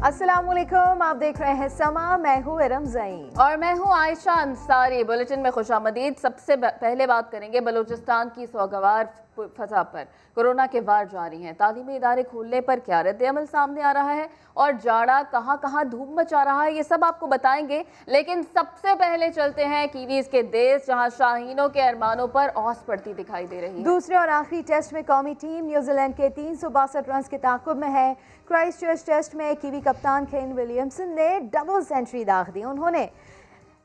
अस्सलामुअलैकुम, आप देख रहे हैं समा। मैं हूँ इरम ज़ईं और मैं हूँ आयशा अंसारी। बुलेटिन में खुशामदीद। सबसे पहले बात करेंगे बलूचिस्तान की सौगवार फजा पर। कोरोना के वार जारी हैं। तालीमी इदारे खोलने पर क्या रद्द-ए-अमल सामने आ रहा है और जाड़ा कहाँ कहाँ धूम मचा रहा है, ये सब आपको बताएंगे। लेकिन सबसे पहले चलते हैं कीवीज के देश, जहाँ शाहीनों के अरमानों पर औस पड़ती दिखाई दे रही है। दूसरे और आखिरी टेस्ट में कौमी टीम न्यूजीलैंड के 362 रन के ताक़ुब में है। क्राइस्टचर्च टेस्ट में कीवी कप्तान केन विलियमसन ने डबल सेंचुरी दाग दी। उन्होंने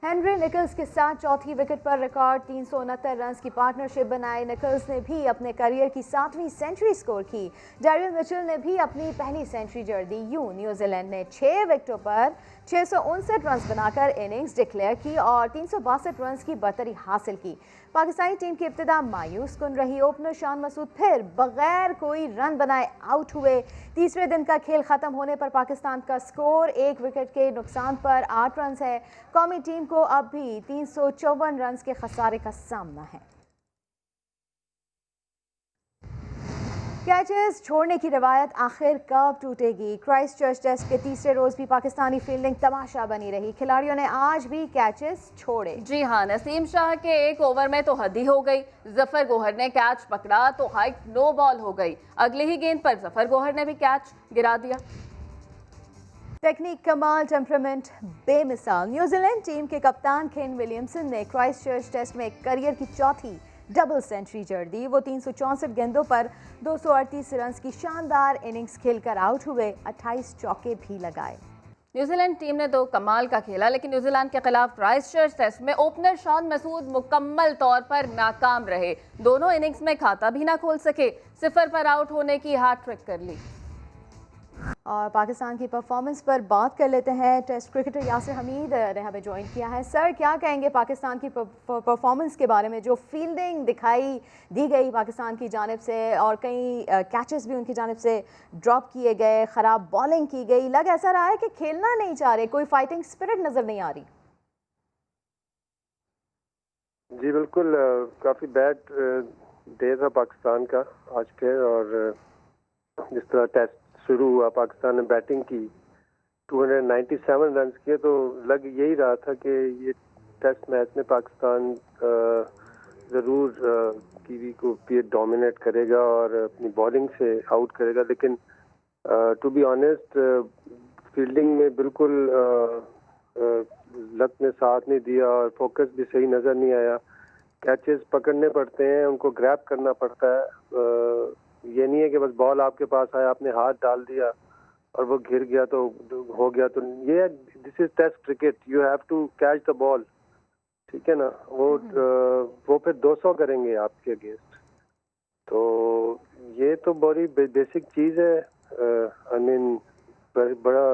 हेनरी निकल्स के साथ चौथी विकेट पर रिकॉर्ड 369 रन की पार्टनरशिप बनाई। निकल्स ने भी अपने करियर की 7वीं सेंचुरी स्कोर की। डैरियल मिचेल ने भी अपनी पहली सेंचुरी जड़ दी। यूं न्यूजीलैंड ने 6 विकेटों पर 659 रन बनाकर इनिंग्स डिक्लेयर की और 362 रन की बर्तरी हासिल की। पाकिस्तानी टीम की इब्तिदा मायूस कुन रही। ओपनर शान मसूद फिर बगैर कोई रन बनाए आउट हुए। तीसरे दिन का खेल खत्म होने पर पाकिस्तान का स्कोर 1 विकेट के नुकसान पर 8 रन है। कौमी टीम को अब भी 354 रन के खसारे का सामना है। कैचेस छोड़ने की रवायत आखिर कब टूटेगी? क्राइस्टचर्च टेस्ट के तीसरे रोज भी पाकिस्तानी फील्डिंग तमाशा बनी रही। खिलाड़ियों ने आज भी कैचेस छोड़े। जी हाँ, नसीम शाह के एक ओवर में तो हद ही हो गई। जफर गोहर ने कैच पकड़ा तो हाइट नो बॉल हो गई। अगली ही गेंद पर जफर गोहर ने भी कैच गिरा दिया। टेक्निक कमाल, टेम्परामेंट बेमिसाल। न्यूजीलैंड टीम के कप्तान केन विलियमसन ने क्राइस्टचर्च टेस्ट में करियर की चौथी डबल सेंचुरी जड़ दी। वो 364 गेंदों पर 238 रन की शानदार इनिंग्स खेलकर आउट हुए। 28 चौके भी लगाए। न्यूजीलैंड टीम ने तो कमाल का खेला, लेकिन न्यूजीलैंड के खिलाफ क्राइस्टचर्च टेस्ट में ओपनर शान मसूद मुकम्मल तौर पर नाकाम रहे। दोनों इनिंग्स में खाता भी ना खोल सके। 0 पर आउट होने की हैट्रिक कर ली। और पाकिस्तान की परफॉर्मेंस पर बात कर लेते हैं। टेस्ट क्रिकेटर यासिर हमीद ने हमें ज्वाइन किया है। सर, क्या कहेंगे पाकिस्तान की परफॉर्मेंस के बारे में? जो फील्डिंग दिखाई दी गई पाकिस्तान की जानिब से और कई कैचेस भी उनकी जानिब से ड्रॉप किए गए, ख़राब बॉलिंग की गई, लग ऐसा रहा है कि खेलना नहीं चाह रहे, कोई फाइटिंग स्पिरिट नज़र नहीं आ रही। जी बिल्कुल, काफ़ी बैड डे था पाकिस्तान का आज के। और जिस तरह टेस्ट शुरू हुआ, पाकिस्तान ने बैटिंग की, 297 रन किए, तो लग यही रहा था कि ये टेस्ट मैच में पाकिस्तान ज़रूर कीवी को भी डोमिनेट करेगा और अपनी बॉलिंग से आउट करेगा। लेकिन टू बी ऑनेस्ट, फील्डिंग में बिल्कुल लक ने साथ नहीं दिया और फोकस भी सही नज़र नहीं आया। कैचेस पकड़ने पड़ते हैं, उनको ग्रैब करना पड़ता है। ये नहीं है कि बस बॉल आपके पास आया, आपने हाथ डाल दिया और वो गिर गया तो हो गया। तो ये this is test cricket, you have to catch the ball, ठीक है ना। वो फिर 200 करेंगे आपके अगेंस्ट। तो ये तो बड़ी बेसिक चीज़ है। आई मीन बड़ा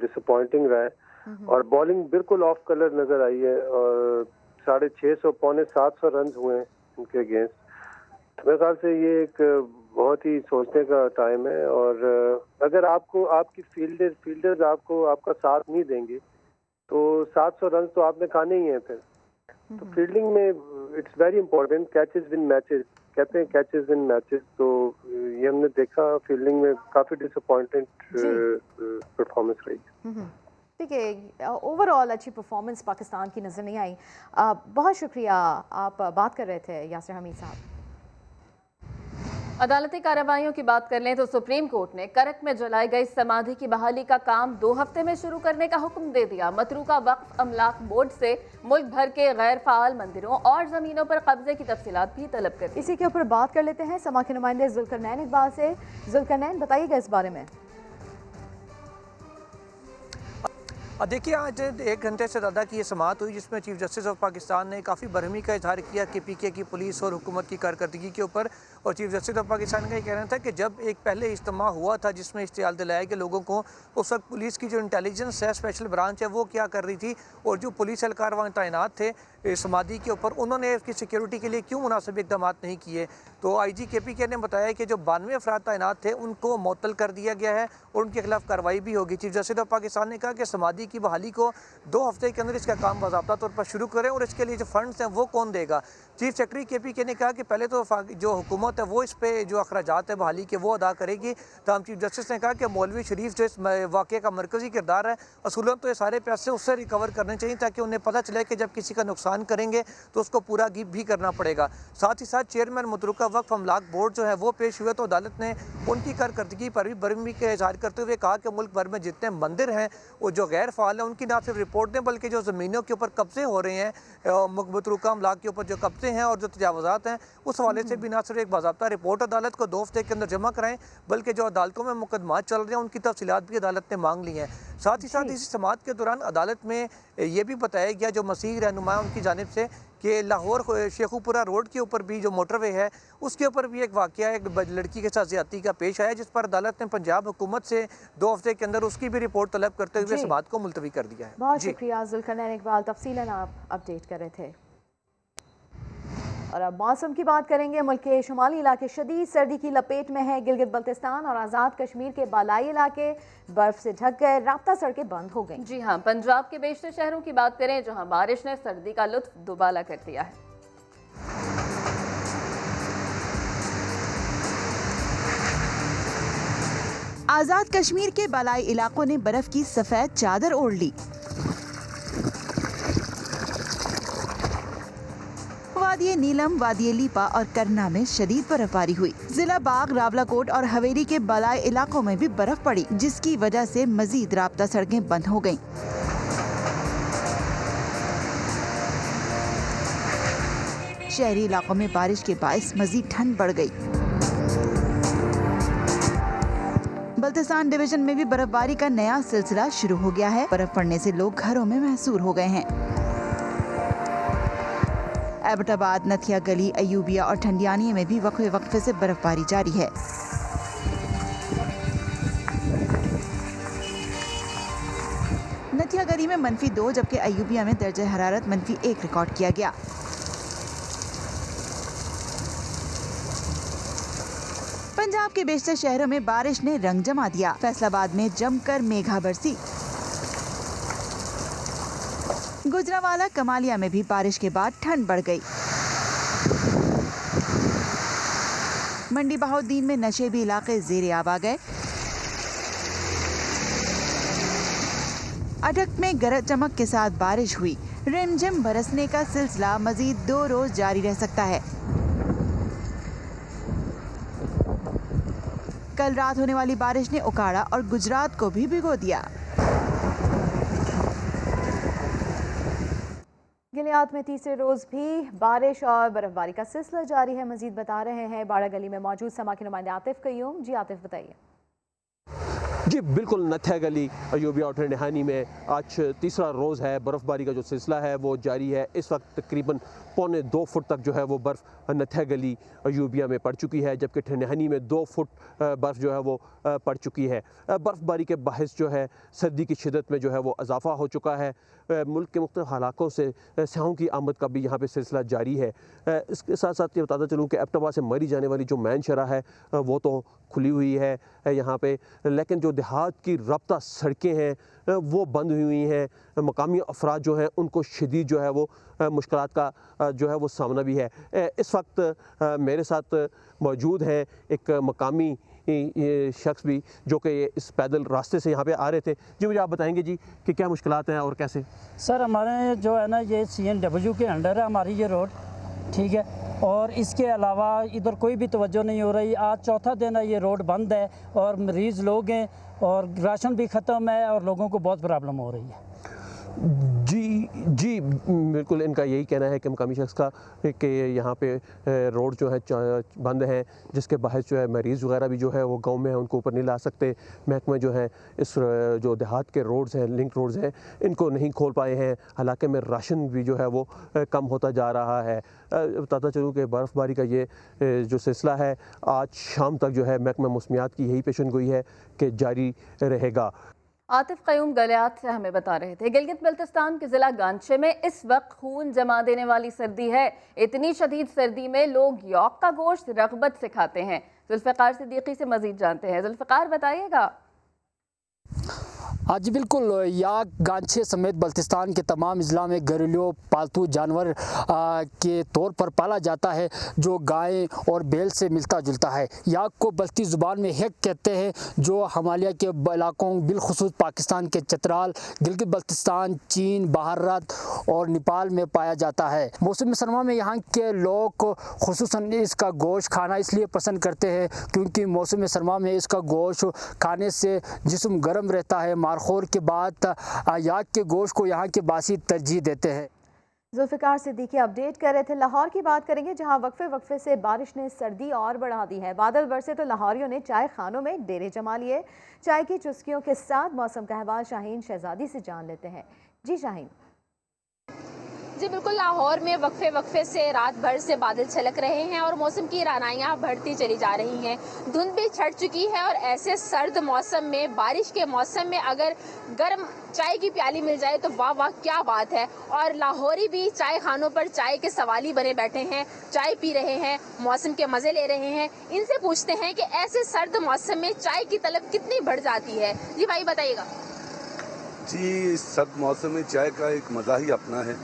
डिसअपॉइंटिंग रहा है। और बॉलिंग बिल्कुल ऑफ कलर नज़र आई है और 650 पौने 700 रन हुए हैं उनके अगेंस्ट। मेरे ख्याल से ये एक बहुत ही सोचने का टाइम है। और अगर आपको आपकी फील्डर्स आपको आपका साथ नहीं देंगे तो 700 रन तो आपने खाने ही हैं फिर। तो फील्डिंग में it's very important. Catches win matches कहते हैं, कैचेस विन मैचेस। तो ये हमने देखा फील्डिंग में काफ़ी डिसअपॉइंटेड परफॉर्मेंस रही। ठीक है, ओवरऑल अच्छी परफॉर्मेंस पाकिस्तान की नज़र नहीं आई। बहुत शुक्रिया, आप बात कर रहे थे यासिर हमीद साहब। अदालती कार्रवाइयों की बात कर लें तो सुप्रीम कोर्ट ने करक में जलाई गई समाधि की बहाली का काम 2 हफ्ते में शुरू करने का हुक्म दे दिया। मतरूका वक्फ अमलाक बोर्ड से मुल्क भर के गैर फाल मंदिरों और जमीनों पर कब्जे की तफसीलात भी तलब कर दी। इसी के ऊपर बात कर लेते हैं समा के नुमाइंदे जुल्करनैन इकबाल से। जुल्करनैन, बताइएगा इस बारे में। देखिए, आज 1 घंटे से ज़्यादा की ये समाअत हुई, जिसमें चीफ जस्टिस ऑफ पाकिस्तान ने काफ़ी बरहमी का इजहार किया कि पीके की पुलिस और हुकूमत की कारकर्दगी के ऊपर। और चीफ जस्टिस ऑफ पाकिस्तान का ये कहना था कि जब एक पहले इज्तिमा हुआ था जिसमें इश्तियाल दिलाया कि लोगों को, उस वक्त पुलिस की जो इंटेलिजेंस है, स्पेशल ब्रांच है, वो क्या कर रही थी और जो पुलिस एहलकार वहाँ तैनात थे, समाधी के ऊपर उन्होंने उसकी सिक्योरिटी के लिए क्यों मुनासिब इकदाम नहीं किए। तो IG KPK ने बताया कि जो 92 अफराद तैनात थे उनको मुअत्तल कर दिया गया है और उनके खिलाफ कार्रवाई भी होगी। चीफ जस्टिस ऑफ पाकिस्तान ने कहा कि समाधी की बहाली को 2 हफ्ते के अंदर इसका काम बाज़ाब्ता तौर पर शुरू करें और इसके लिए जो फंड्स हैं वो कौन देगा। चीफ सेक्रेटरी KPK ने कहा कि पहले तो जो हुकूमत है वो इस पे जो अखराजात है बहाली के वो अदा करेगी। तमाम चीफ जस्टिस ने कहा कि मौलवी शरीफ जो इस वाक़े का मरकज़ी किरदार है, असूलन तो ये सारे पैसे उससे रिकवर करने चाहिए ताकि उन्हें पता चले कि जब किसी का नुकसान करेंगे तो उसको पूरा भी करना पड़ेगा। साथ ही साथ चेयरमैन मुतरुका वक्फ अमलाक बोर्ड जो है वो पेश हुए तो अदालत ने उनकी कारकर्दगी पर भी बरहमी का इजहार करते हुए कहा कि मुल्क भर में जितने मंदिर हैं वो जो गैर फ़ाल हैं उनकी ना सिर्फ रिपोर्ट दें बल्कि जो ज़मीनों के ऊपर कब्जे हो रहे हैं, मुतरुका अमलाक के ऊपर जो कब्जे हैं और जो तजावुज़ात हैं उस हवाले से भी ना सिर्फ एक बाज़ाब्ता रिपोर्ट अदालत को 2 हफ्ते के अंदर जमा कराएं बल्कि जो अदालतों में मुकदमात चल रहे हैं उनकी तफसीलात भी अदालत ने मांग ली हैं। साथ ही साथ इसी समाअत के दौरान अदालत में ये भी बताया गया जो मसीह रहनुमा उनकी जानिब से कि लाहौर शेखुपुरा रोड के ऊपर भी जो मोटरवे है उसके ऊपर भी एक वाक़या एक लड़की के साथ ज़्यादती का पेश आया जिस पर अदालत ने पंजाब हुकूमत से 2 हफ्ते के अंदर उसकी भी रिपोर्ट तलब करते हुए समाअत को मुलतवी कर दिया है। बहुत शुक्रिया जुल्करनैन इकबाल, तफसीलन आप अपडेट कर रहे थे। और अब मौसम की बात करेंगे। मुल्क के शुमाली इलाके शदीद सर्दी की लपेट में है। गिलगित बल्तिस्तान और आज़ाद कश्मीर के बालाई इलाके बर्फ से ढक गए, राब्ता सड़कें बंद हो गईं। जी हाँ, पंजाब के बेशतर शहरों की बात करें जहां बारिश ने सर्दी का लुत्फ दुबाला कर दिया है। आज़ाद कश्मीर के बालाई इलाकों ने बर्फ की सफेद चादर ओढ़ ली। वादिये नीलम, वादिये लीपा और करना में शदीद बर्फबारी हुई। जिला बाग, रावलाकोट और हवेली के बालाई इलाकों में भी बर्फ पड़ी जिसकी वजह से मजीद राब्ता सड़कें बंद हो गईं। शहरी इलाकों में बारिश के बाइस मजीद ठंड बढ़ गई। बल्तिस्तान डिवीजन में भी बर्फबारी का नया सिलसिला शुरू हो गया है। बर्फ पड़ने से लोग घरों में महसूर हो गए हैं। एबटाबाद, नथिया गली, अयूबिया और ठंडियानी में भी वक्फे से बर्फबारी जारी है। नथिया गली में -2 जबकि अयूबिया में दर्जे हरारत -1 रिकॉर्ड किया गया। पंजाब के बेशतर शहरों में बारिश ने रंग जमा दिया। फैसलाबाद में जमकर मेघा बरसी। गुजरावाला, कमालिया में भी बारिश के बाद ठंड बढ़ गई। मंडी बहाउद्दीन में नशेबी इलाके ज़ेरे आब आ गए। अटक में गरज चमक के साथ बारिश हुई। रिमझिम बरसने का सिलसिला मजीद 2 रोज जारी रह सकता है। कल रात होने वाली बारिश ने उकाड़ा और गुजरात को भी भिगो दिया। गिलियात में तीसरे रोज भी बारिश और बर्फबारी का सिलसिला जारी है। मजीद बता रहे हैं बाड़ा गली में मौजूद समा के नुमाइंदे आतिफ कयूम। जी आतिफ, बताइए। जी बिल्कुल, नथिया गली, अयूबिया और ठंडियानी में आज तीसरा रोज़ है। बर्फ़बारी का जो सिलसिला है वो जारी है। इस वक्त तकरीबन 1.25 फुट तक जो है वो बर्फ़ नथिया गली, अयूबिया में पड़ चुकी है जबकि ठंडियानी में 2 फुट बर्फ़ जो है वो पड़ चुकी है। बर्फ़बारी के बाहिस जो है सर्दी की शिदत में जो है वो इजाफ़ा हो चुका है। मुल्क के मुख्तलिफ़ इलाकों से सयाहों की आमद का भी यहाँ पे सिलसिला जारी है। इसके साथ साथ ये बताता चलूँ कि एबटाबाद से मरी जाने वाली जो मैन शरह है वो तो खुली हुई है यहाँ पे, लेकिन जो देहात की रब्ता सड़कें हैं वो बंद हुई हैं। मकामी अफराद जो हैं उनको शदीद जो है वो मुश्किलात का जो है वो सामना भी है। इस वक्त मेरे साथ मौजूद हैं एक मकामी शख्स भी जो कि इस पैदल रास्ते से यहाँ पे आ रहे थे। जी मुझे आप बताएंगे जी कि क्या मुश्किलात हैं और कैसे? सर हमारे जो है ना ये CNW के अंडर है हमारी ये रोड, ठीक है, और इसके अलावा इधर कोई भी तवज्जो नहीं हो रही। आज चौथा दिन है ये रोड बंद है और मरीज़ लोग हैं और राशन भी ख़त्म है और लोगों को बहुत प्रॉब्लम हो रही है। जी बिल्कुल, इनका यही कहना है कि मकामी शख्स का कि यहाँ पे रोड जो है बंद हैं जिसके बाहर जो है मरीज़ वगैरह भी जो है वो गांव में है उनको ऊपर नहीं ला सकते। महकमे जो है इस जो देहात के रोड्स हैं, लिंक रोड्स हैं, इनको नहीं खोल पाए हैं। हालांकि में राशन भी जो है वो कम होता जा रहा है। बताता चलूँ कि बर्फ़बारी का ये जो सिलसिला है आज शाम तक जो है महकमा मौसमियात की यही पेशन गोई है कि जारी रहेगा। आतिफ क़यूम गलियात से हमें बता रहे थे। गिलगित बल्तिस्तान के ज़िला गांचे में इस वक्त खून जमा देने वाली सर्दी है। इतनी शदीद सर्दी में लोग यौक का गोश्त रग़बत से खाते हैं। जुल्फ़िकार सिद्दीकी से मज़ीद जानते हैं। जुल्फ़िकार, बताइएगा। हाँ जी बिल्कुल, याक गांछे समेत बल्तिस्तान के तमाम अजला में घरेलू पालतू जानवर के तौर पर पाला जाता है, जो गाय और बैल से मिलता जुलता है। याक को बल्ती ज़ुबान में हेक कहते हैं, जो हिमालय के इलाकों बिलखुसूस पाकिस्तान के चतराल, गिलगित बल्तिस्तान, चीन, बहरात और नेपाल में पाया जाता है। मौसम सरमा में यहाँ के लोग खुसूसन इसका गोश्त खाना इसलिए पसंद करते हैं क्योंकि मौसम सरमा में इसका गोश्त खाने से जिस्म गर्म रहता है। मारखोर के बाद याक के गोश्त को यहाँ के बासी तरजीह देते हैं। जुल्फ़िकार सिद्दीकी अपडेट कर रहे थे। लाहौर की बात करेंगे, जहां वक्फे से बारिश ने सर्दी और बढ़ा दी है। बादल बरसे तो लाहौरियों ने चाय खानों में डेरे जमा लिए। चाय की चुस्कियों के साथ मौसम का अहवाल शाहीन शहजादी से जान लेते हैं। जी शाहीन। जी बिल्कुल, लाहौर में वक्फे से रात भर से बादल छलक रहे हैं और मौसम की रानाइयाँ बढ़ती चली जा रही हैं। धुंध भी छट चुकी है और ऐसे सर्द मौसम में, बारिश के मौसम में अगर गर्म चाय की प्याली मिल जाए तो वाह वाह क्या बात है। और लाहौरी भी चाय खानों पर चाय के सवाली बने बैठे हैं, चाय पी रहे हैं, मौसम के मज़े ले रहे हैं। इनसे पूछते हैं कि ऐसे सर्द मौसम में चाय की तलब कितनी बढ़ जाती है। जी भाई बताइएगा। जी, इस सर्द मौसम में चाय का एक मज़ा ही अपना है,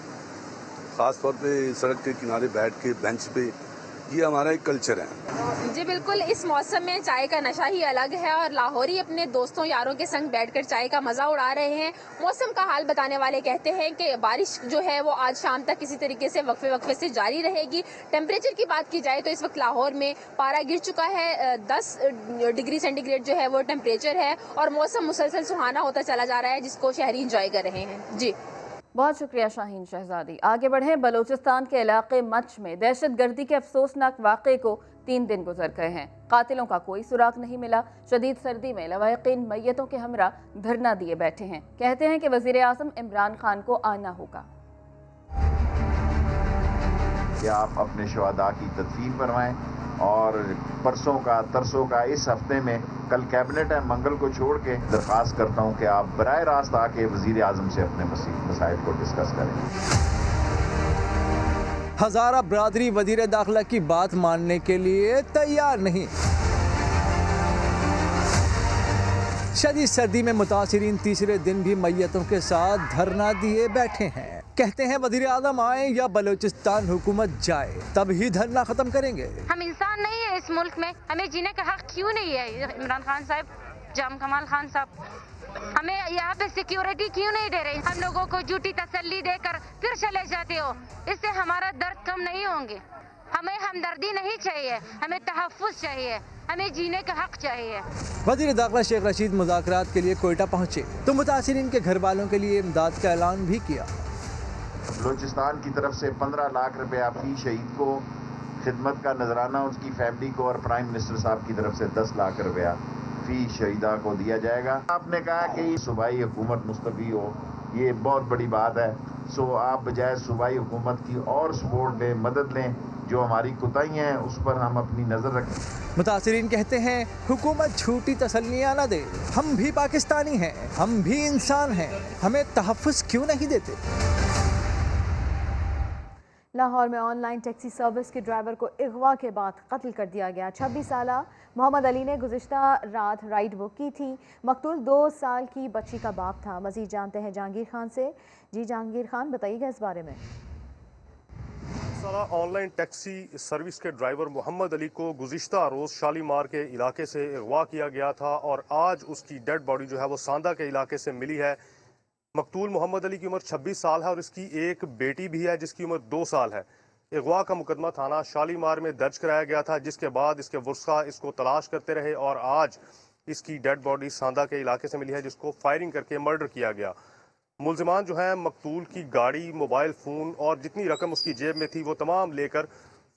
ख़ास तौर पे सड़क के किनारे बैठ के बेंच पे, ये हमारा एक कल्चर है। जी बिल्कुल, इस मौसम में चाय का नशा ही अलग है और लाहौरी अपने दोस्तों यारों के संग बैठकर चाय का मज़ा उड़ा रहे हैं। मौसम का हाल बताने वाले कहते हैं कि बारिश जो है वो आज शाम तक किसी तरीके से वक्फे से जारी रहेगी। टेम्परेचर की बात की जाए तो इस वक्त लाहौर में पारा गिर चुका है, 10 डिग्री सेंटीग्रेड जो है वो टेम्परेचर है और मौसम मुसलसल सुहाना होता चला जा रहा है, जिसको शहरी इंजॉय कर रहे हैं। जी बहुत शुक्रिया शाहीन शहजादी। आगे बढ़ें। बलूचिस्तान के इलाके मच में दहशतगर्दी के अफसोसनाक वाक़े को 3 दिन गुजर गए हैं। कातिलों का कोई सुराग नहीं मिला। शदीद सर्दी में लवाहिकीन मैयतों के हमरा धरना दिए बैठे हैं। कहते हैं कि वज़ीर आज़म इमरान खान को आना होगा कि आप अपने शुहदा की तदफीन करवाएं और परसों का तरसों का इस हफ्ते में, कल कैबिनेट है, मंगल को छोड़ के दरख्वास्त करता हूं कि आप बराह रास्त आके वज़ीर आज़म से अपने मसाइल को डिस्कस करें। हज़ारा बरादरी वज़ीर दाखिला की बात मानने के लिए तैयार नहीं। शदीद सर्दी में मुतासिरीन तीसरे दिन भी मैयतों के साथ धरना दिए बैठे हैं। कहते हैं वज़ीर आज़म आए या बलूचिस्तान हुकूमत जाए, तब ही धरना खत्म करेंगे। हम इंसान नहीं है इस मुल्क में, हमें जीने का हक क्यों नहीं है? इमरान खान साहब, जाम कमाल खान साहब, हमें यहाँ पे सिक्योरिटी क्यों नहीं दे रहे? हम लोगों को झूठी तसल्ली देकर फिर चले जाते हो, इससे हमारा दर्द कम नहीं होंगे। हमें हमदर्दी नहीं चाहिए, हमें तहफ़्फ़ुज़ चाहिए, हमें जीने का हक चाहिए। वज़ीर दाखिला शेख रशीद मुज़ाकरात के लिए कोयटा पहुँचे तो मुतासिरीन के घर वालों के लिए इमदाद का ऐलान भी किया। बलूचिस्तान की तरफ से 15 लाख रुपया फी शहीद को खिदमत का नजराना उसकी फैमिली को, और प्राइम मिनिस्टर साहब की तरफ से 10 लाख रुपया फी शहीदा को दिया जाएगा। आपने कहा कि सूबाई हुकूमत मुस्तफ़ी हो, ये बहुत बड़ी बात है। सो आप बजाय सूबाई हुकूमत की और सपोर्ट दें, मदद लें। जो हमारी कोताहियाँ हैं उस पर हम अपनी नज़र रखें। मुतासिरीन कहते हैं हुकूमत झूठी तसल्लियाँ न दे, हम भी पाकिस्तानी हैं, हम भी इंसान हैं, हमें तहफ़्फ़ुज़ क्यों नहीं देते? लाहौर में ऑनलाइन टैक्सी सर्विस के ड्राइवर को अगवा के बाद कत्ल कर दिया गया। 26 साला मोहम्मद अली ने गुज़िश्ता रात राइड बुक की थी। मकतूल 2 साल की बच्ची का बाप था। मज़ीद जानते हैं जहांगीर खान से। जी जहांगीर खान, बताइएगा इस बारे में। ऑनलाइन टैक्सी सर्विस के ड्राइवर मोहम्मद अली को गुज़िश्ता रोज़ शालीमार के इलाके से अगवा किया गया था और आज उसकी डेड बॉडी जो है वो सांदा के इलाके से मिली है। मकतूल मोहम्मद अली की उम्र 26 साल है और इसकी एक बेटी भी है जिसकी उम्र 2 साल है। अगवा का मुकदमा थाना शालीमार में दर्ज कराया गया था, जिसके बाद इसके वुर्सा इसको तलाश करते रहे और आज इसकी डेड बॉडी सांदा के इलाके से मिली है, जिसको फायरिंग करके मर्डर किया गया। मुलजिमान जो है मकतूल की गाड़ी, मोबाइल फ़ोन और जितनी रकम उसकी जेब में थी वो तमाम लेकर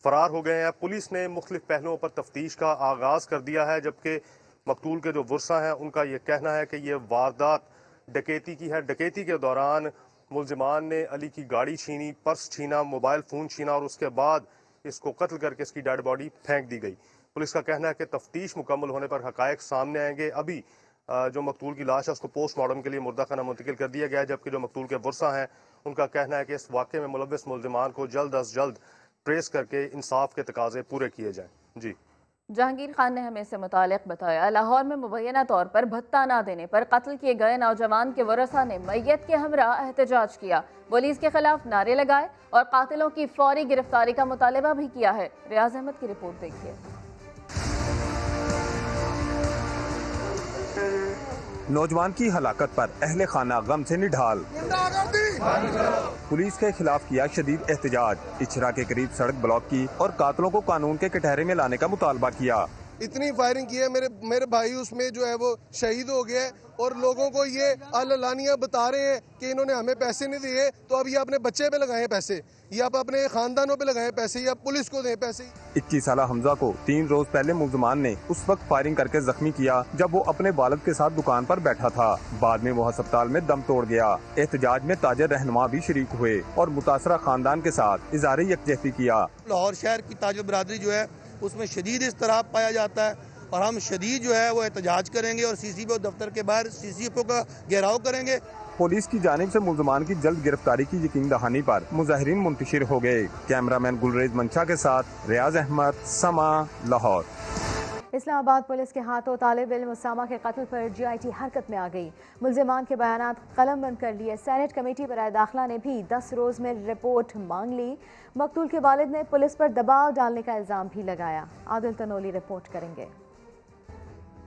फ़रार हो गए हैं। पुलिस ने मुख्तलिफ पहलुओं पर तफ्तीश का आगाज़ कर दिया है, जबकि मकतूल के जो वुर्सा हैं उनका ये कहना है कि ये वारदात डकैती की है। डकैती के दौरान मुलजिमान ने अली की गाड़ी छीनी, पर्स छीना, मोबाइल फ़ोन छीना और उसके बाद इसको कत्ल करके इसकी डेड बॉडी फेंक दी गई। पुलिस का कहना है कि तफ्तीश मुकम्मल होने पर हक़ायक़ सामने आएंगे। अभी जो मकतूल की लाश है उसको पोस्टमार्टम के लिए मुर्दा खाना मुंतकिल कर दिया गया है, जबकि जो मकतूल के वर्सा हैं उनका कहना है कि इस वाक़े में मुलव्वस मुल्ज़िमान को जल्द अज जल्द ट्रेस करके इंसाफ के तकाजे पूरे किए जाएँ। जी जहांगीर खान ने हमें इससे मुतालिक बताया, लाहौर में मुबैना तौर पर भत्ता ना देने पर कत्ल किए गए नौजवान के वरसा ने मैयत के हमरा एहतजाज किया, पुलिस के खिलाफ नारे लगाए और कातिलों की फौरी गिरफ्तारी का मुतालबा भी किया है। रियाज अहमद की रिपोर्ट देखिए। नौजवान की हलाकत पर अहले खाना गम से निढाल, पुलिस के खिलाफ किया शदीद एहतजाज, इचरा के करीब सड़क ब्लॉक की और कातलों को कानून के कटहरे में लाने का मुतालबा किया। इतनी फायरिंग की है, मेरे भाई उसमें जो है वो शहीद हो गया है और लोगों को ये अलानिया बता रहे हैं कि इन्होंने हमें पैसे नहीं दिए, तो अब ये अपने बच्चे पे लगाए पैसे, ये आप अपने खानदानों पे लगाए पैसे, या पुलिस को दें पैसे। 21 साल हमजा को 3 रोज पहले मुल्ज़िमान ने उस वक्त फायरिंग करके जख्मी किया जब वो अपने वालिद के साथ दुकान पर बैठा था। बाद में वो अस्पताल में दम तोड़ गया। एहतजाज में ताजर रहनुमा भी शरीक हुए और मुतासरा खानदान के साथ इज़हार यकजहती किया। लाहौर शहर की ताजर बरादरी जो है उसमें शदीद इज़्तिराब पाया जाता है और हम शदीद जो है वो एहतजाज करेंगे और CCPO दफ्तर के बाहर CCPO का घेराव करेंगे। पुलिस की जानिब से मुल्ज़िमान की जल्द गिरफ्तारी की यकीन दहानी पर मुजाहिरीन मुंतशिर हो गए। कैमरामैन गुलरेज मंशा के साथ रियाज अहमद, समा, लाहौर। इस्लामाबाद पुलिस के हाथों तालिब इल्म उसामा के कत्ल पर GIT हरकत में आ गई। मुल्ज़िमान के बयानात कलम बंद कर लिए। सेनेट कमेटी बराए दाखिला ने भी 10 रोज़ में रिपोर्ट मांग ली। मकतूल के वालिद ने पुलिस पर दबाव डालने का इल्ज़ाम भी लगाया। आदिल तनोली रिपोर्ट करेंगे।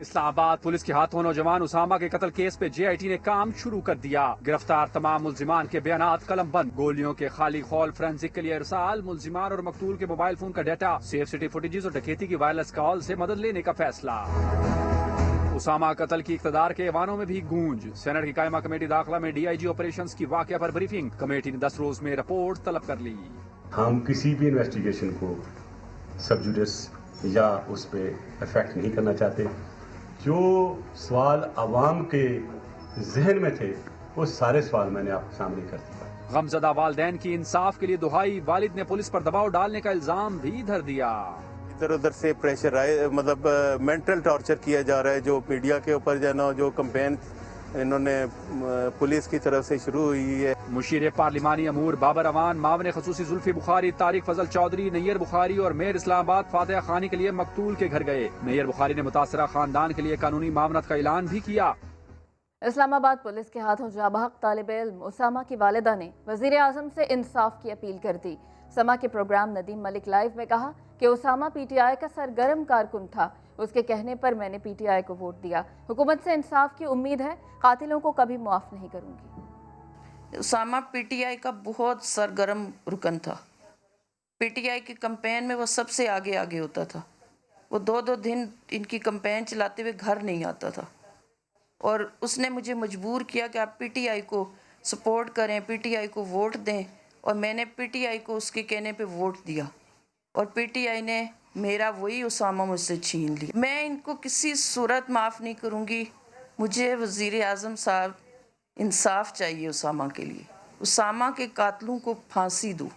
इस्लामाबाद पुलिस के हाथों नौजवान उसामा के कत्ल केस पे GIT ने काम शुरू कर दिया। गिरफ्तार तमाम मुल्जिमान के बयानात कलम बंद, गोलियों के खाली खौल फोरेंसिक के लिए इरसाल, मुल्जिमान और मकतूल के मोबाइल फोन का डाटा, सेफ सिटी फुटेजेस और डकैती की वायरलेस कॉल से मदद लेने का फैसला। उसामा कत्ल की इक़्तिदार के ऐवानों में भी गूंज। सेनेट की कायमा कमेटी दाखिला में DIG ऑपरेशंस की वाक़या पर ब्रीफिंग। कमेटी ने 10 रोज में रिपोर्ट तलब कर ली। हम किसी भी इन्वेस्टिगेशन को सब जुडिस या उस पर इफेक्ट नहीं करना चाहते। जो सवाल आवाम के जहन में थे वो सारे सवाल मैंने आपके सामने कर दिया। गमज़दा वालिदैन की इंसाफ के लिए दुहाई, वालिद ने पुलिस पर दबाव डालने का इल्जाम भी धर दिया। इधर उधर से प्रेशर आए, मतलब मेंटल टॉर्चर किया जा रहा है जो मीडिया के ऊपर जो कैंपेन इन्होंने पुलिस की तरफ से शुरू हुई है। मुशीर पार्लिमानी अमूर बाबर अवान, मामले खसूसी जुल्फी बुखारी, तारिक फजल चौधरी, नैयर बुखारी और मेयर इस्लामाबाद फातिहा खानी के लिए मकतूल के घर गए। नैयर बुखारी ने मुतासरा खानदान के लिए कानूनी मामलत का ऐलान भी किया। इस्लामाबाद पुलिस के हाथों जाबाक तालिब इल्म उसामा की वालिदा ने वज़ीर आज़म से इंसाफ की अपील कर दी। समा के प्रोग्राम नदीम मलिक लाइव में कहा कि उसामा PTI का सरगर्म कारकुन था, उसके कहने पर मैंने PTI को वोट दिया। हुकूमत से इंसाफ की उम्मीद है, कातिलों को कभी मुआफ़ नहीं करूँगी। उसामा PTI का बहुत सरगर्म रुकन था। PTI की कैंपेन में वो सबसे आगे आगे होता था। वो 2-2 दिन इनकी कैंपेन चलाते हुए घर नहीं आता था और उसने मुझे मजबूर किया कि आप PTI को सपोर्ट करें, PTI को वोट दें, और मैंने PTI को उसके कहने पे वोट दिया और PTI ने मेरा वही उसामा मुझसे छीन लिया। मैं इनको किसी सूरत माफ़ नहीं करूँगी। मुझे वज़ीर आज़म साहब इंसाफ चाहिए उसामा के लिए। उसामा के कातलों को फांसी दो।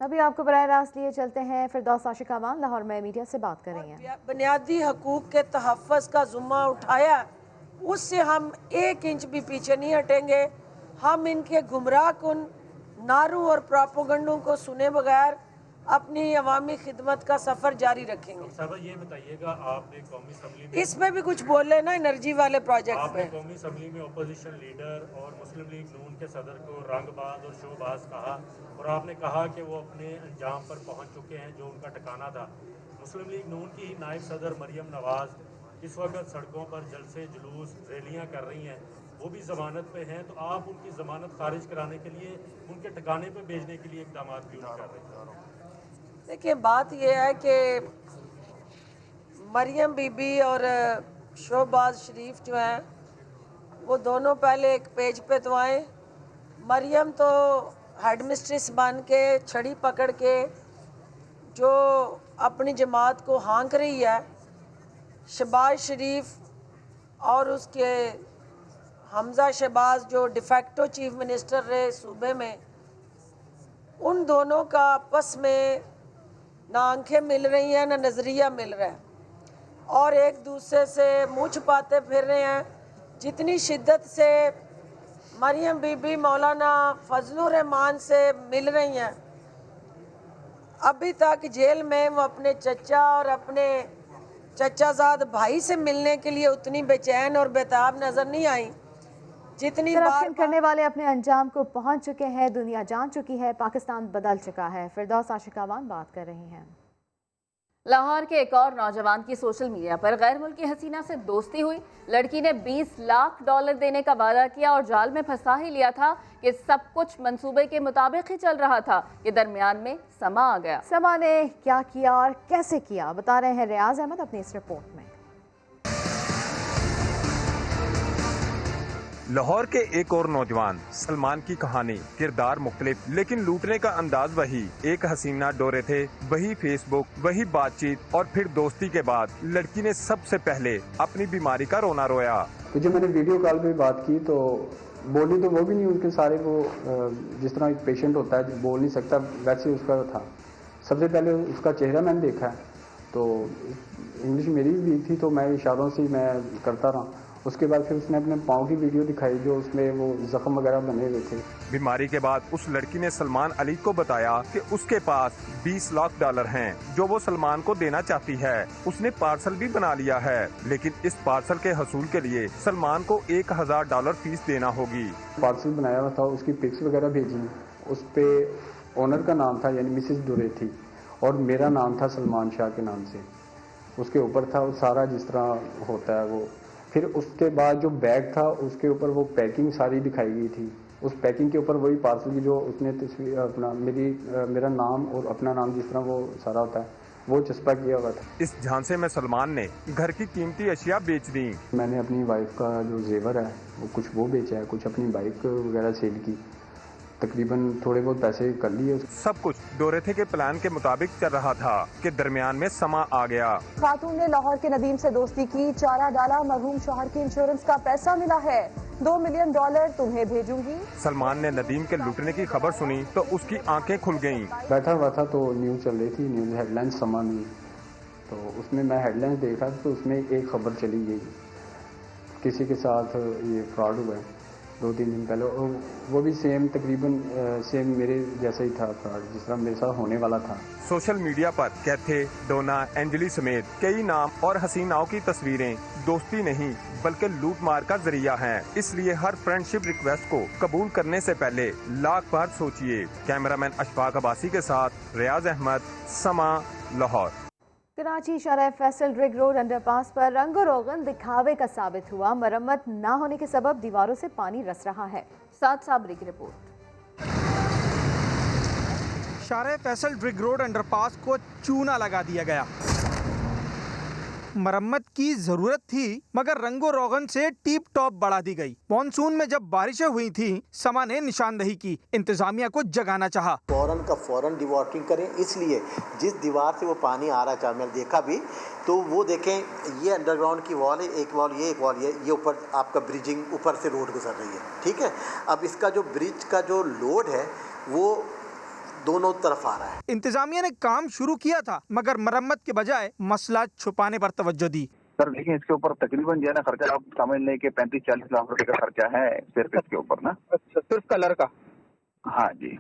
अभी आपको बराह रास्त लिए चलते हैं। फिरदौस आशिक अमान लाहौर में मीडिया से बात कर रही हैं। बुनियादी हकूक़ के तहफ़्फ़ुज़ का ज़ुम्मा उठाया, उससे हम 1 इंच भी पीछे नहीं हटेंगे। हम इनके गुमराह कुन नारों और प्रोपेगेंडों को सुने बगैर अपनी अवामी खिदमत का सफ़र जारी रखेंगे। ये बताइएगा, आपने कौमी असम्बली में इसमें भी कुछ बोले ना एनर्जी वाले प्रोजेक्ट आपने पे। कौमी असम्बली में अपोजिशन लीडर और मुस्लिम लीग नून के सदर को रंगबाज और शोबाज कहा और आपने कहा कि वो अपने अंजाम पर पहुंच चुके हैं जो उनका ठिकाना था। मुस्लिम लीग नून की नायब सदर मरियम नवाज़ इस वक्त सड़कों पर जलसे जुलूस रैलियाँ कर रही हैं, वो भी ज़मानत पे हैं, तो आप उनकी ज़मानत खारिज कराने के लिए उनके ठिकाने पे भेजने के लिए इक़दाम क्यों नहीं कर रहे? देखिए, बात यह है कि मरियम बीबी और शोबाज शरीफ जो हैं वो दोनों पहले एक पेज पे तो आए। मरियम तो हेड मिस्ट्रेस बन के छड़ी पकड़ के जो अपनी जमात को हाँक रही है। शहबाज शरीफ और उसके हमजा शहबाज जो डिफेक्टो चीफ मिनिस्टर रहे सूबे में, उन दोनों का आपस में ना आंखें मिल रही हैं ना नज़रिया मिल रहा है। और एक दूसरे से मुँह छुपाते फिर रहे हैं। जितनी शिद्दत से मरियम बीबी मौलाना फजलुर रहमान से मिल रही हैं, अभी तक जेल में वो अपने चचा और अपने चचाजाद भाई से मिलने के लिए उतनी बेचैन और बेताब नजर नहीं आई जितनी करप्शन करने वाले अपने अंजाम को पहुंच चुके हैं। दुनिया जान चुकी है, पाकिस्तान बदल चुका है। फिरदौस आशिकावान बात कर रही हैं। लाहौर के एक और नौजवान की सोशल मीडिया पर गैर मुल्की हसीना से दोस्ती हुई। लड़की ने 20 लाख डॉलर देने का वादा किया और जाल में फंसा ही लिया था कि सब कुछ मंसूबे के मुताबिक ही चल रहा था कि दरमियान में समा आ गया। समा ने क्या किया और कैसे किया, बता रहे हैं रियाज अहमद अपनी इस रिपोर्ट में। लाहौर के एक और नौजवान सलमान की कहानी, किरदार मुख्तलिफ लेकिन लूटने का अंदाज वही। एक हसीना डोरे थे, वही फेसबुक, वही बातचीत और फिर दोस्ती के बाद लड़की ने सबसे पहले अपनी बीमारी का रोना रोया। तो जब मैंने वीडियो कॉल पे बात की तो बोली तो वो भी नहीं, उनके सारे वो जिस तरह एक पेशेंट होता है बोल नहीं सकता वैसे उसका था। सबसे पहले उसका चेहरा मैंने देखा तो इंग्लिश मेरी भी वीक थी तो मैं इशारों से मैं करता रहा। उसके बाद फिर उसने अपने पाँव की वीडियो दिखाई जो उसमें वो जख्म वगैरह बने हुए थे। बीमारी के बाद उस लड़की ने सलमान अली को बताया कि उसके पास 20 लाख डॉलर हैं जो वो सलमान को देना चाहती है। उसने पार्सल भी बना लिया है, लेकिन इस पार्सल के हसूल के लिए सलमान को $1000 फीस देना होगी। पार्सल बनाया हुआ था, उसकी पिक्स वगैरह भेजी, उस पे ओनर का नाम था यानी मिसेस डोरे थी और मेरा नाम था सलमान शाह के नाम से उसके ऊपर था। वो सारा जिस तरह होता है वो। फिर उसके बाद जो बैग था उसके ऊपर वो पैकिंग सारी दिखाई गई थी। उस पैकिंग के ऊपर वही पार्सल की जो उसने तस्वीर अपना मेरा नाम और अपना नाम जिस तरह वो सारा होता है वो चस्पा किया हुआ था। इस झांसे में सलमान ने घर की कीमती अशिया बेच दी। मैंने अपनी वाइफ का जो जेवर है वो कुछ वो बेचा है, कुछ अपनी बाइक वगैरह सेल की, तकरीबन थोड़े बहुत पैसे कर लिए। सब कुछ डोरेथे के प्लान के मुताबिक चल रहा था कि दरमियान में समा आ गया। खातून ने लाहौर के नदीम से दोस्ती की, चारा डाला, मरहूम शौहर के इंश्योरेंस का पैसा मिला है, $2 मिलियन तुम्हें भेजूंगी। सलमान ने नदीम के लूटने की खबर सुनी तो उसकी आंखें खुल गईं। बैठा हुआ था तो न्यूज़ चल रही थी, न्यूज़ हेडलाइन समा में, तो उसमें मैं हेडलाइन देख रहा था तो उसमें एक खबर चली गई किसी के साथ ये फ्रॉड हुआ है 2-3 दिन पहले। वो भी सेम तकरीबन सेम मेरे जैसा ही था फ्रॉड जिस तरह मेरे साथ होने वाला था। सोशल मीडिया पर कैथे, डोना, एंजली समेत कई नाम और हसीनाओं की तस्वीरें दोस्ती नहीं बल्कि लूटमार का जरिया हैं। इसलिए हर फ्रेंडशिप रिक्वेस्ट को कबूल करने से पहले लाख बार सोचिए। कैमरामैन अशफाक अब्बासी के साथ रियाज अहमद, समा, लाहौर। कराची शरह फैसल रिग रोड अंडरपास पर रंगो रोगन दिखावे का साबित हुआ। मरम्मत न होने के सबब दीवारों से पानी रस रहा है। साथ साबरी की रिपोर्ट। शरह फैसल रिग रोड अंडरपास को चूना लगा दिया गया। मरम्मत की जरूरत थी मगर रंगो रोगन से टीप टॉप बढ़ा दी गई। मॉनसून में जब बारिशें हुई थी समा ने निशानदही की, इंतजामिया को जगाना चाहा। फौरन का फौरन डिवॉटरिंग करें, इसलिए जिस दीवार से वो पानी आ रहा था मैंने देखा भी तो वो देखें ये अंडरग्राउंड की वॉल है, एक वॉल ये ऊपर आपका ब्रिजिंग ऊपर से रोड गुजर रही है। ठीक है, अब इसका जो ब्रिज का जो लोड है वो दोनों तरफ आ रहा है। इंतजामिया ने काम शुरू किया था मगर मरम्मत के बजाय मसला छुपाने पर तवज्जो दी। सर देखिए इसके ऊपर तकरीबन जो है ना खर्चा आप समझ लें कि 35-40 लाख रुपए का खर्चा है सिर्फ इसके ऊपर ना। अच्छा, सिर्फ कलर का? हाँ जी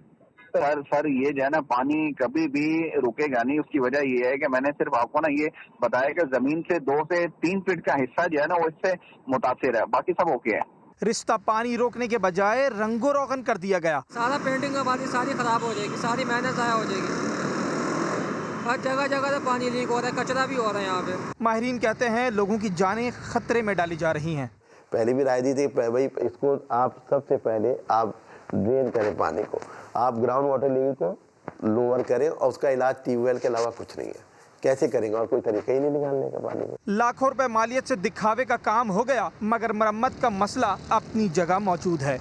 सर ये जो है ना पानी कभी भी रुकेगा नहीं। उसकी वजह ये है कि मैंने सिर्फ आपको ना ये बताया कि जमीन से 2 से 3 फीट का हिस्सा जो है ना वो इससे मुतासिर है, बाकी सब ओके है। रिश्ता पानी रोकने के बजाय रंगो रोगन कर दिया गया। सारा पेंटिंग का पानी सारी खराब हो जाएगी, सारी मेहनत ज़ाया हो जाएगी। हर जगह जगह से पानी लीक हो रहा है, कचरा भी हो रहा है यहाँ पे। माहिरीन कहते हैं लोगों की जानें खतरे में डाली जा रही हैं। पहले भी राय दी थी भाई इसको आप सबसे पहले आप ड्रेन करें पानी को, आप ग्राउंड वाटर लेवल को लोअर करें और उसका इलाज ट्यूबवेल के अलावा कुछ नहीं है। कैसे करेंगे और कोई तरीका ही नहीं निकालने का पानी को। लाखों रुपए मालियत से दिखावे का काम हो गया मगर मरम्मत का मसला अपनी जगह मौजूद है।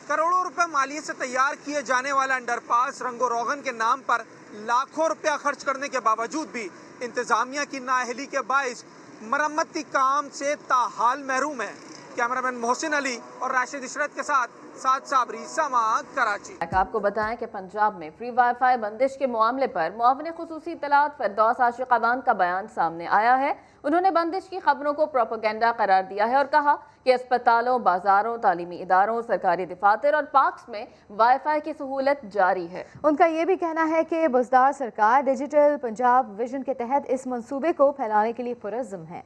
करोड़ों रुपए मालियत से तैयार किए जाने वाला अंडरपास रंगो रोगन के नाम पर लाखों रुपया खर्च करने के बावजूद भी इंतजामिया की नाअहली के बाइस मरम्मती काम से ताहाल महरूम है। कैमरामैन मोहसिन अली और राशिद इशरत के साथ साद साबरी, समा, कराची। आपको बताएं कि पंजाब में फ्री वाईफाई बंदिश के मामले पर मुआविन खुसूसी इत्तलात फिरदौस आशिकाबान का बयान सामने आया है। उन्होंने बंदिश की खबरों को प्रोपेगेंडा करार दिया है और कहा कि अस्पतालों, बाजारों, तालीमी इदारों, सरकारी दफातर और पार्क्स में वाईफाई की सहूलत जारी है। उनका ये भी कहना है कि बुज़दार सरकार डिजिटल पंजाब विजन के तहत इस मंसूबे को फैलाने के लिए पुरज़्म है।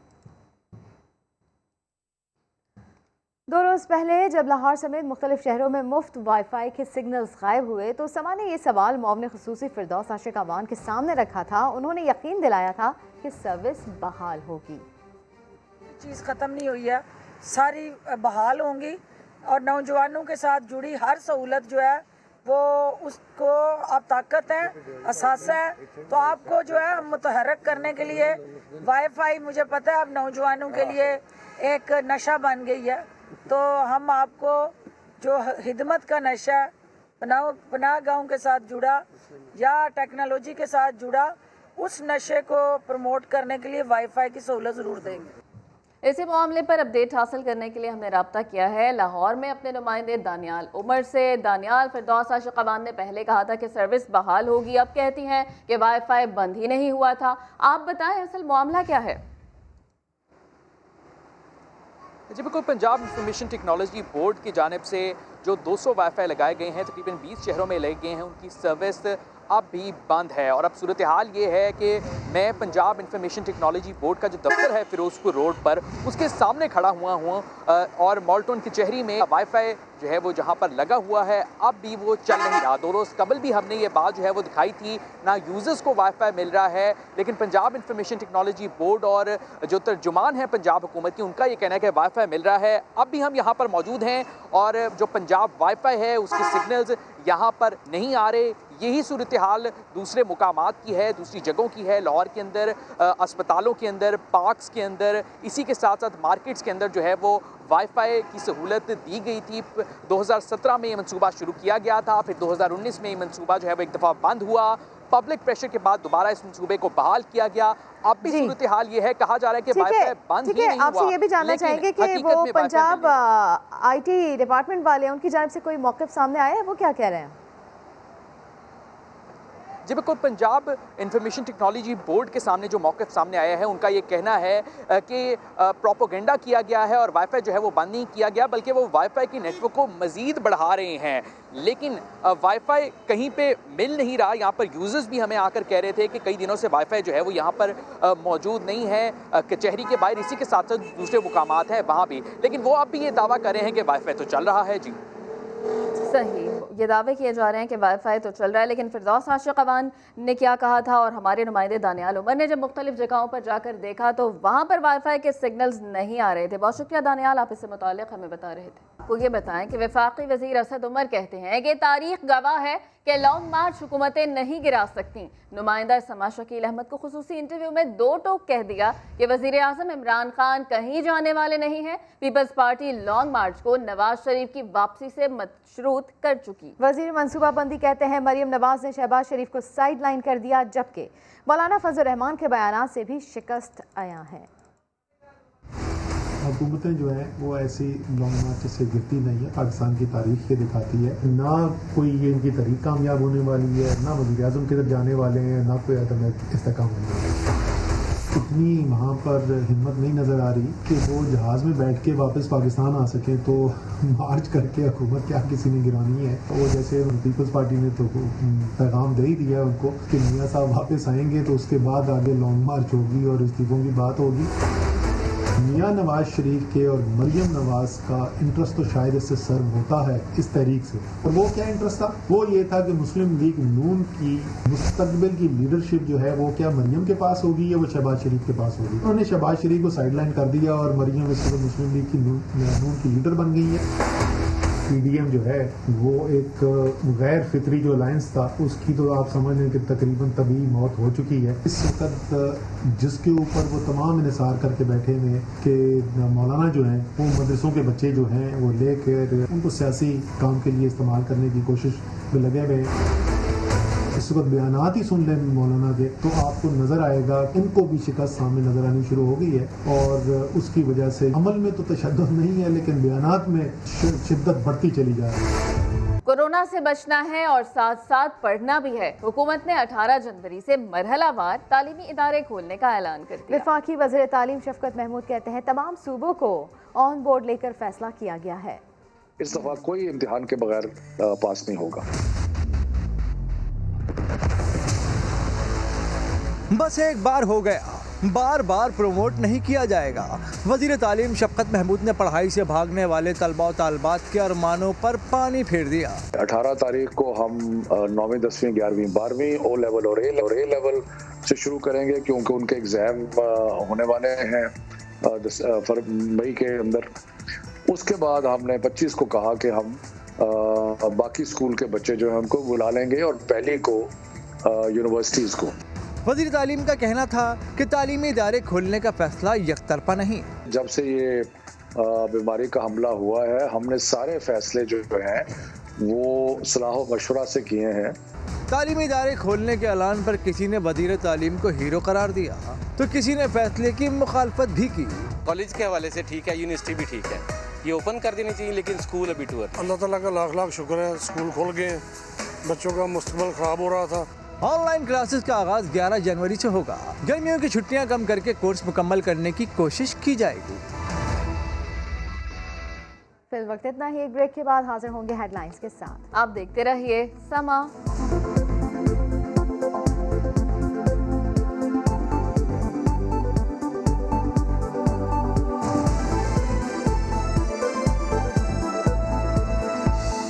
2 रोज़ पहले जब लाहौर समेत मुख्तलिफ शहरों में मुफ्त वाईफाई के सिग्नल्स गायब हुए तो समा ने ये सवाल मुआविन खुसूसी फिरदौस आशिकाबान के सामने रखा था। उन्होंने यकीन दिलाया था कि सर्विस बहाल होगी। चीज़ ख़त्म नहीं हुई है, सारी बहाल होंगी और नौजवानों के साथ जुड़ी हर सहूलत जो है वो उसको आप ताकत है, असासा है, तो आपको जो है मुतहरक करने के लिए वाईफाई, मुझे पता है अब नौजवानों के लिए एक नशा बन गई है, तो हम आपको जो हिदमत का नशा पनाह गाँव के साथ जुड़ा या टेक्नोलॉजी के साथ जुड़ा, उस नशे को प्रमोट करने के लिए वाईफाई की सहूलत ज़रूर देंगे। इसी मामले पर अपडेट हासिल करने के लिए हमने रब्ता किया है लाहौर में अपने नुमाइंदे दानियाल उमर से। दानियाल, फिरदौस आशिकाबान ने पहले कहा था कि सर्विस बहाल होगी, अब कहती हैं कि वाईफाई बंद ही नहीं हुआ था। आप बताएं असल मामला क्या है? जी बिल्कुल, पंजाब इंफॉर्मेशन टेक्नोलॉजी बोर्ड की जानिब से जो 200 वाईफाई लगाए गए हैं, तकरीबन 20 शहरों में लगे गए हैं, उनकी सर्विस अब भी बंद है। और अब सूरत हाल ये है कि मैं पंजाब इंफॉर्मेशन टेक्नोलॉजी बोर्ड का जो दफ्तर है फिरोजपुर रोड पर, उसके सामने खड़ा हुआ हूँ और मॉल्टन कचहरी में वाईफाई जो है वो जहाँ पर लगा हुआ है अब भी वो चल नहीं रहा। 2 रोज़ कबल भी हमने ये बात जो है वो दिखाई थी, ना यूज़र्स को वाईफाई मिल रहा है, लेकिन पंजाब इंफॉर्मेशन टेक्नोलॉजी बोर्ड और जो तर्जुमान है पंजाब हुकूमत की, उनका ये कहना है कि वाईफाई मिल रहा है। अब भी हम यहाँ पर मौजूद हैं और जो पंजाब वाईफाई है उसके सिग्नल्स यहाँ पर नहीं आ रहे। यही सूरत हाल दूसरे मुकामात की है, दूसरी जगहों की है। लाहौर के अंदर अस्पतालों के अंदर, पार्क्स के अंदर, इसी के साथ साथ मार्केट्स के अंदर जो है वो वाईफाई की सहूलत दी गई थी। 2017 में ये मनसूबा शुरू किया गया था, फिर 2019 में ये मनसूबा जो है वो एक दफ़ा बंद हुआ। पब्लिक प्रेशर के बाद दोबारा इस मनसूबे को बहाल किया गया। अब भी सूरत हाल ये है, कहा जा रहा है कि वाईफाई बंद ही नहीं हुआ। आपसे ये भी जानना चाहेंगे कि वो पंजाब IT डिपार्टमेंट वाले, उनकी जानिब से कोई मौक़िफ़ सामने आया है, वो क्या कह रहे हैं? जी बिल्कुल, पंजाब इंफॉर्मेशन टेक्नोलॉजी बोर्ड के सामने जो मौक़िफ़ सामने आया है, उनका ये कहना है कि प्रोपेगेंडा किया गया है और वाईफाई जो है वो बंद नहीं किया गया, बल्कि वो वाईफाई की नेटवर्क को मज़ीद बढ़ा रहे हैं। लेकिन वाईफाई कहीं पे मिल नहीं रहा। यहाँ पर यूज़र्स भी हमें आकर कह रहे थे कि कई दिनों से वाईफाई जो है वो यहाँ पर मौजूद नहीं है। कचहरी के बाहर, इसी के साथ साथ दूसरे मुकामात हैं वहाँ भी, लेकिन वो अब भी ये दावा कर रहे हैं कि वाईफाई तो चल रहा है। जी सही, ये दावे किए जा रहे हैं कि वाईफाई तो चल रहा है, लेकिन फिरदौस आशिकाबान ने क्या कहा था और हमारे नुमाइंदे दानियाल उमर ने जब मुख्तलिफ जगहों पर जाकर देखा तो वहाँ पर वाईफाई के सिग्नल्स नहीं आ रहे थे। बहुत शुक्रिया दानियाल, आप इससे मुताल्लिक़ हमें बता रहे थे। आपको ये बताएं कि वफाकी वज़ीर असद उमर कहते हैं कि तारीख गवाह है कि लॉन्ग मार्च हुकूमतें नहीं गिरा सकती। नुमाइंदा समा शकील अहमद को खुसूसी इंटरव्यू में 2 टोक कह दिया कि वज़ीर आज़म इमरान खान कहीं जाने वाले नहीं हैं। पीपल्स पार्टी लॉन्ग मार्च को नवाज शरीफ की वापसी से मशरूत कर चुकी। वज़ीर मनसूबाबंदी कहते हैं मरियम नवाज ने शहबाज शरीफ को साइड लाइन कर दिया, जबकि मौलाना फजल रहमान के बयानात से भी शिकस्त आया है। हुकूमतें जो हैं वो ऐसी लॉन्ग मार्च से गिरती नहीं है, पाकिस्तान की तारीख ये दिखाती है। ना कोई ये इनकी तारीख कामयाब होने वाली है, ना वज़ीर आज़म किधर जाने वाले हैं, ना कोई अदम इस्तेकाम होने वाला है। इतनी वहाँ पर हिम्मत नहीं नज़र आ रही कि वो जहाज़ में बैठ के वापस पाकिस्तान आ सकें, तो मार्च करके हुकूमत क्या किसी ने गिरानी है। तो वो जैसे पीपल्स पार्टी ने तो पैगाम दे ही दिया है उनको कि मियाँ साहब वापस आएंगे तो उसके बाद आगे लॉन्ग मार्च होगी और इस्तीफों की बात होगी। मियाँ नवाज शरीफ के और मरियम नवाज का इंटरेस्ट तो शायद इससे सर्व होता है इस तहरीक से। और वो क्या इंटरेस्ट था? वो ये था कि मुस्लिम लीग नून की मुस्तकबिल की लीडरशिप जो है वो क्या मरियम के पास होगी या वो शहबाज शरीफ के पास होगी। उन्होंने शहबाज शरीफ को साइडलाइन कर दिया और मरियम इस वक्त मुस्लिम लीग की नून की लीडर बन गई है। PDM जो है वो एक गैर फितरी जो अलायंस था उसकी तो आप समझ लें कि तकरीबन तभी मौत हो चुकी है। इस वक्त जिसके ऊपर वो तमाम इन्हिसार करके बैठे हैं कि मौलाना जो हैं वो मदरसों के बच्चे जो हैं वो लेकर उनको सियासी काम के लिए इस्तेमाल करने की कोशिश में लगे हुए हैं। इस वक्त बयानात ही सुन लें मौलाना के तो आपको नज़र आएगा उनको भी शिकस्त सामने नज़र आनी शुरू हो गई है और उसकी वजह से अमल में तो तशद्दुद नहीं है लेकिन बयानात में शिद्दत बढ़ती चली जा रही है। कोरोना से बचना है और साथ साथ पढ़ना भी है। हुकूमत ने 18 जनवरी से मरहलावार तालीमी इदारे खोलने का ऐलान कर दिया। वफाकी वज़ीर तालीम शफकत महमूद कहते हैं तमाम सूबों को ऑन बोर्ड लेकर फैसला किया गया है। इस दफा कोई इम्तिहान के बगैर पास नहीं होगा। बस एक बार हो गया, बार बार प्रमोट नहीं किया जाएगा। वज़ीर तालीम शफकत महमूद ने पढ़ाई से भागने वाले तलबा और तालबात के अरमानों पर पानी फेर दिया। 18 तारीख को हम 9वीं 10वीं 11वीं 12वीं ओ लेवल और ए लेवल से शुरू करेंगे क्योंकि उनके एग्ज़ाम होने वाले हैं मई के अंदर। उसके बाद हमने 25 को कहा कि हम बाकी स्कूल के बच्चे जो हैं उनको बुला लेंगे और पहली को यूनिवर्सिटीज़ को। वज़ीर तालीम का कहना था कि तालीमी इदारे खोलने का फैसला यकतरफा नहीं। जब से ये बीमारी का हमला हुआ है हमने सारे फैसले जो हैं वो सलाह व मशवरा से किए हैं। तालीमी इदारे खोलने के ऐलान पर किसी ने वज़ीर तालीम को हीरो करार दिया तो किसी ने फैसले की मुखालफत भी की। कॉलेज के हवाले से ठीक है, यूनिवर्सिटी भी ठीक है, ये ओपन कर देनी चाहिए लेकिन स्कूल अभी टूर। अल्लाह ताला का लाख लाख शुक्र है, स्कूल खुल गए, बच्चों का मुस्तकबिल खराब हो रहा था। ऑनलाइन क्लासेस का आगाज 11 जनवरी से होगा। गर्मियों की छुट्टियां कम करके कोर्स मुकम्मल करने की कोशिश की जाएगी। फिल वक्त इतना ही, एक ब्रेक के बाद हाजिर होंगे हेडलाइंस के साथ। आप देखते रहिए समा।